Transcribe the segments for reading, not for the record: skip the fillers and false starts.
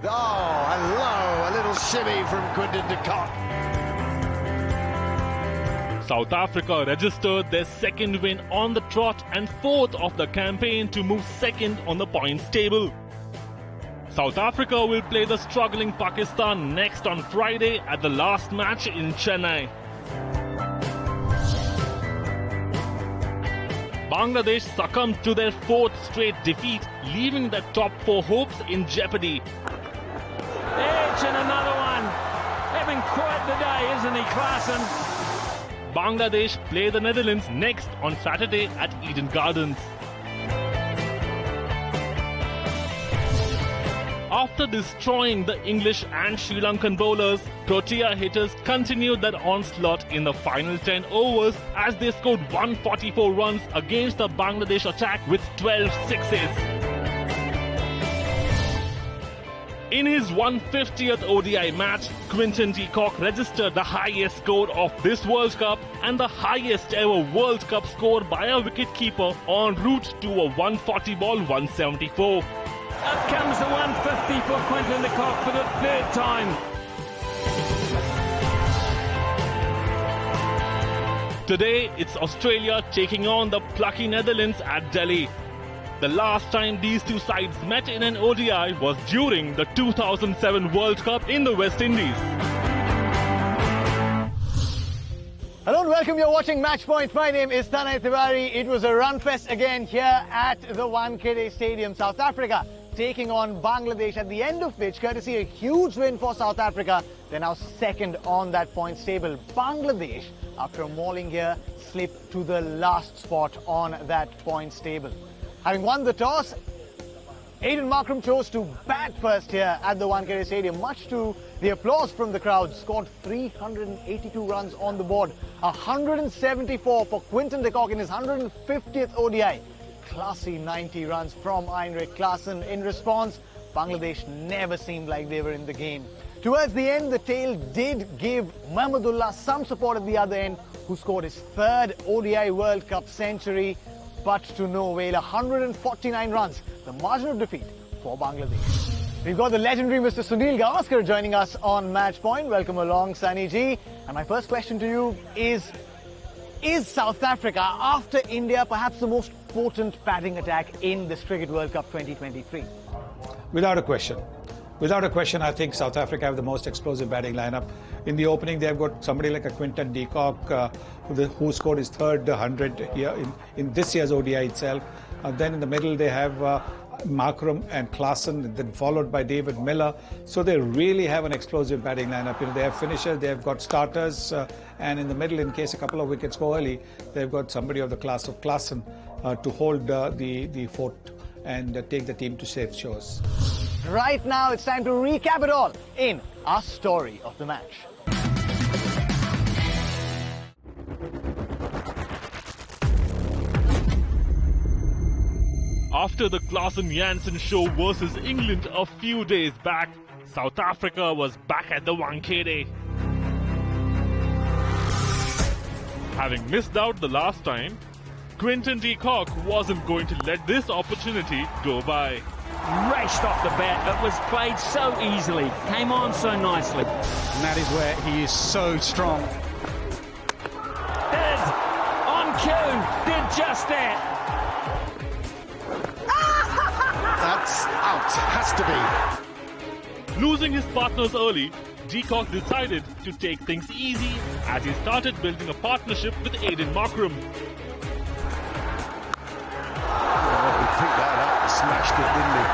Oh, hello, a little shimmy from Quinton de Kock. South Africa registered their second win on the trot and fourth of the campaign to move second on the points table. South Africa will play the struggling Pakistan next on Friday at the last match in Chennai. Bangladesh succumbed to their fourth straight defeat, leaving their top four hopes in jeopardy. Edge and another one. Having quite the day, isn't he, Klaasen? Bangladesh play the Netherlands next on Saturday at Eden Gardens. After destroying the English and Sri Lankan bowlers, Protea hitters continued their onslaught in the final 10 overs as they scored 144 runs against the Bangladesh attack with 12 sixes. In his 150th ODI match, Quinton de Kock registered the highest score of this World Cup and the highest ever World Cup score by a wicketkeeper en route to a 140-ball 174. Up comes the 150 for Quinton de Kock for the third time. Today, it's Australia taking on the plucky Netherlands at Delhi. The last time these two sides met in an ODI was during the 2007 World Cup in the West Indies. Hello and welcome, you're watching Match Point. My name is Tanay Tiwari. It was a run fest again here at the Wankhede Stadium. South Africa taking on Bangladesh, at the end of which, courtesy a huge win for South Africa, they're now second on that points table. Bangladesh, after a mauling here, slipped to the last spot on that points table. Having won the toss, Aiden Markram chose to bat first here at the Wankhede Stadium, much to the applause from the crowd. Scored 382 runs on the board, 174 for Quinton de Kock in his 150th ODI. Classy 90 runs from Heinrich Klaasen. In response, Bangladesh never seemed like they were in the game. Towards the end, the tail did give Mahmudullah some support at the other end, who scored his third ODI World Cup century, but to no avail. 149 runs, the margin of defeat for Bangladesh. We've got the legendary Mr. Sunil Gavaskar joining us on Match Point. Welcome along, Sunny Ji. And my first question to you is South Africa, after India, perhaps the most potent batting attack in this Cricket World Cup 2023? Without a question. Without a question, I think South Africa have the most explosive batting lineup. In the opening, they've got somebody like a Quinton de Kock, who scored his third 100 here in this year's ODI itself. Then in the middle, they have Markram and Klaasen, then followed by David Miller. So they really have an explosive batting lineup. You know, they have finishers, they have got starters, and in the middle, in case a couple of wickets go early, they've got somebody of the class of Klaasen to hold the fort and take the team to safe shores. Right now, it's time to recap it all in our story of the match. After the Klaasen-Jansen show versus England a few days back, South Africa was back at the Wankhede. Having missed out the last time, Quinton de Kock wasn't going to let this opportunity go by. Raced off the bat. It was played so easily. Came on so nicely. And that is where he is so strong. Did on cue. Did just that. That's out. Has to be. Losing his partners early, de Kock decided to take things easy as he started building a partnership with Aiden Markram. Picked that up, smashed it, didn't he?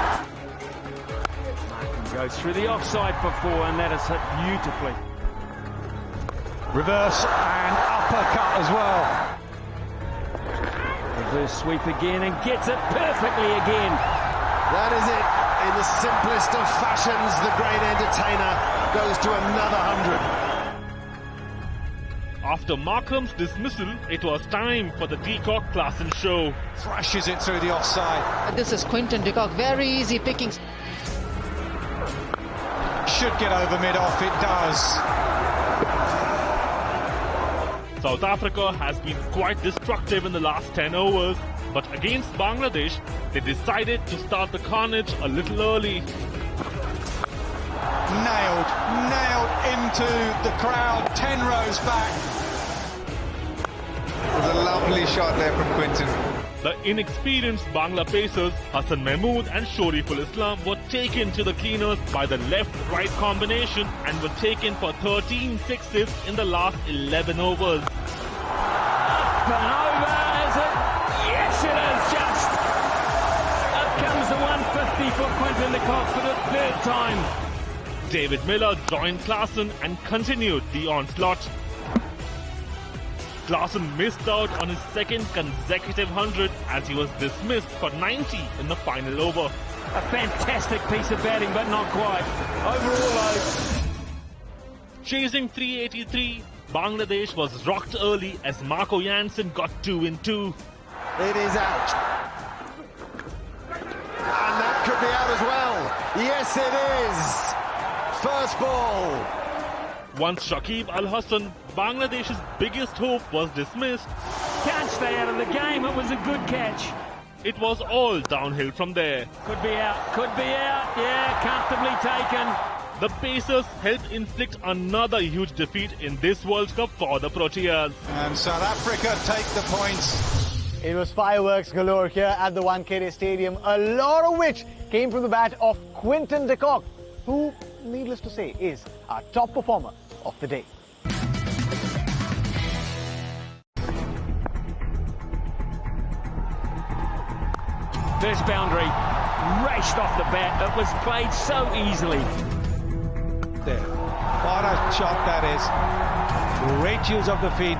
Markram goes through the offside for four, and that is hit beautifully. Reverse and uppercut as well. Reverse sweep again and gets it perfectly again. That is it. In the simplest of fashions, the great entertainer goes to another 100. After Markram's dismissal, it was time for the de Kock Klaasen show. Thrashes it through the offside. This is Quinton de Kock, very easy pickings. Should get over mid-off, it does. South Africa has been quite destructive in the last 10 overs, but against Bangladesh, they decided to start the carnage a little early. nailed into the crowd, 10 rows back. It was a lovely shot there from Quinton. The inexperienced Bangla pacers Hassan Mahmood and Shoriful Islam were taken to the cleaners by the left-right combination and were taken for 13 sixes in the last 11 overs. Up and over, is it? Yes, it is, just. Up comes the 150 for Quinton de Kock for the third time. David Miller joined Klaasen and continued the onslaught. Klaasen missed out on his second consecutive 100 as he was dismissed for 90 in the final over. A fantastic piece of batting, but not quite. Overall, though. Chasing 383, Bangladesh was rocked early as Marco Jansen got 2 in 2. It is out. And that could be out as well. Yes, it is. First ball. Once Shakib Al Hasan, Bangladesh's biggest hope, was dismissed, Can't stay out of the game. It was a good catch. it was all downhill from there. Could be out. Could be out. Yeah, comfortably taken. The Pacers helped inflict another huge defeat in this World Cup for the Proteas. And South Africa take the points. It was fireworks galore here at the Wankhede Stadium, a lot of which came from the bat of Quinton de Kock, who, needless to say, is our top performer of the day. First boundary, raced off the bat. It was played so easily. There. What a shot that is. Great use of the feet.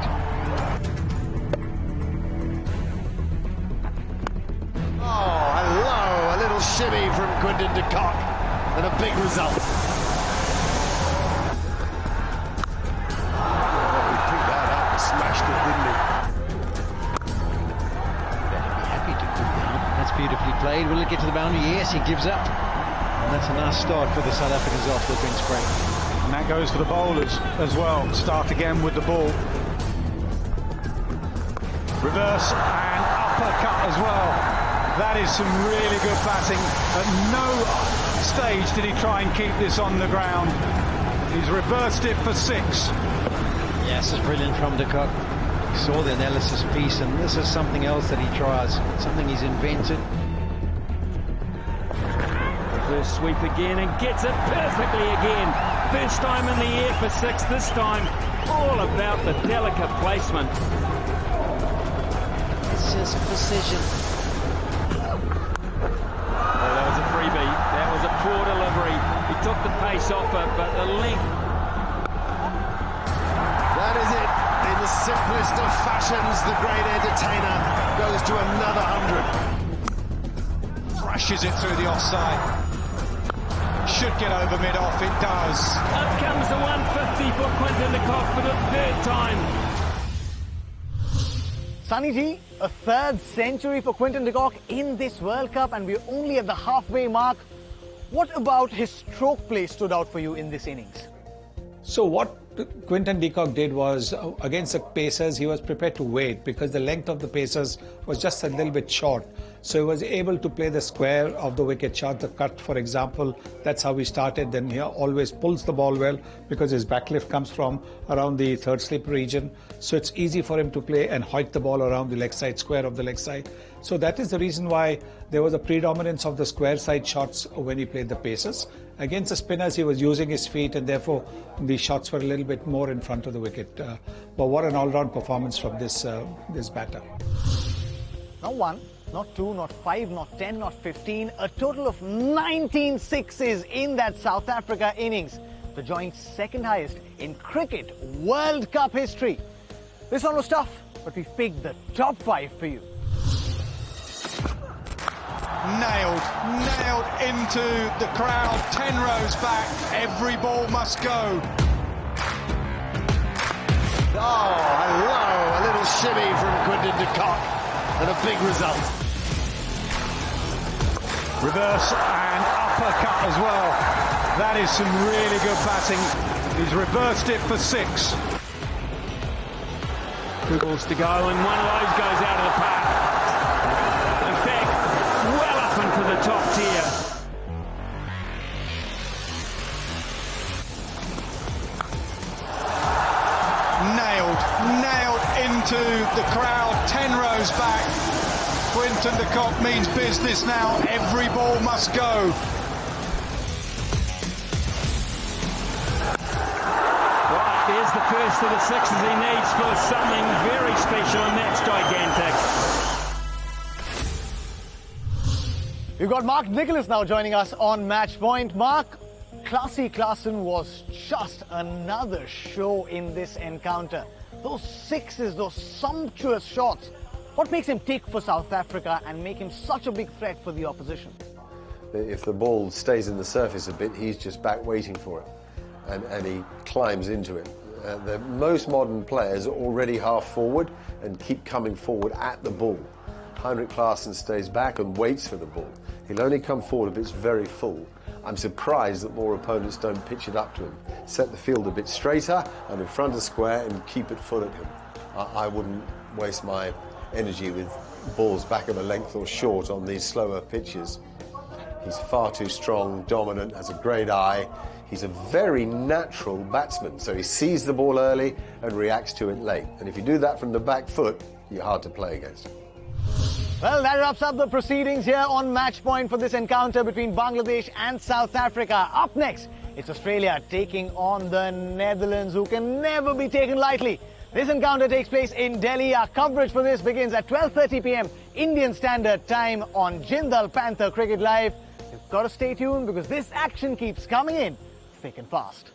Oh, hello. A little shimmy from Quinton de Kock. And a big result. Oh, he picked that up and smashed it, didn't he? Better be happy to put down. That's beautifully played. Will it get to the boundary? Yes, he gives up. And that's a nice start for the South Africans after the bench break. And that goes for the bowlers as well. Start again with the ball. Reverse and uppercut as well. That is some really good batting. At no stage did he try and keep this on the ground. He's reversed it for 6. Yes, it's brilliant from de Kock. Saw the analysis piece, and this is something else that he tries, something he's invented. First sweep again and gets it perfectly again. First time in the air for 6 this time. All about the delicate placement. It's just precision. Oh, that was a freebie. That was a poor delivery. He took the pace off it, but the length. That is it. In the simplest of fashions, the great entertainer goes to another 100. Thrashes it through the offside. Should get over mid-off, it does. Up comes the 150 for Quinton de Kock for the third time. Sunny G, a third century for Quinton de Kock in this World Cup, and we're only at the halfway mark. What about his stroke play stood out for you in this innings? So what Quinton de Kock did was, against the Pacers, he was prepared to wait because the length of the Pacers was just a little bit short. So he was able to play the square of the wicket, shot the cut, for example. That's how he started. Then he always pulls the ball well because his backlift comes from around the third slip region. So it's easy for him to play and hoik the ball around the leg side, square of the leg side. So that is the reason why there was a predominance of the square side shots when he played the Pacers. Against the spinners, he was using his feet, and therefore the shots were a little bit more in front of the wicket. But what an all-round performance from this batter. Not 1, not 2, not 5, not 10, not 15. A total of 19 sixes in that South Africa innings. The joint second highest in cricket World Cup history. This one was tough, but we've picked the top 5 for you. Nailed into the crowd, 10 rows back, every ball must go. Oh, hello, a little shimmy from Quinton de Kock, and a big result. Reverse and uppercut as well. That is some really good batting. He's reversed it for 6. 2 balls to go, and one of those goes out of the park. In fact, well up into the top tier. goes back. Quinton de Kock means business now. Every ball must go. Right, there's the first of the sixes he needs for something very special, and that's gigantic. We've got Mark Nicholas now joining us on Match Point. Mark, Klaasen was just another show in this encounter. Those sixes, those sumptuous shots. What makes him tick for South Africa and make him such a big threat for the opposition? If the ball stays in the surface a bit, he's just back waiting for it, and he climbs into it. The most modern players are already half forward and keep coming forward at the ball. Heinrich Klaasen stays back and waits for the ball. He'll only come forward if it's very full. I'm surprised that more opponents don't pitch it up to him. Set the field a bit straighter and in front of square and keep it full at him. I wouldn't waste my energy with balls back of a length or short on these slower pitches. He's far too strong, dominant, has a great eye. He's a very natural batsman, so he sees the ball early and reacts to it late. And if you do that from the back foot, you're hard to play against. Well, that wraps up the proceedings here on Match Point for this encounter between Bangladesh and South Africa. Up next, it's Australia taking on the Netherlands, who can never be taken lightly. This encounter takes place in Delhi. Our coverage for this begins at 12:30 p.m. Indian Standard Time on Jindal Panther Cricket Live. You've got to stay tuned because this action keeps coming in thick and fast.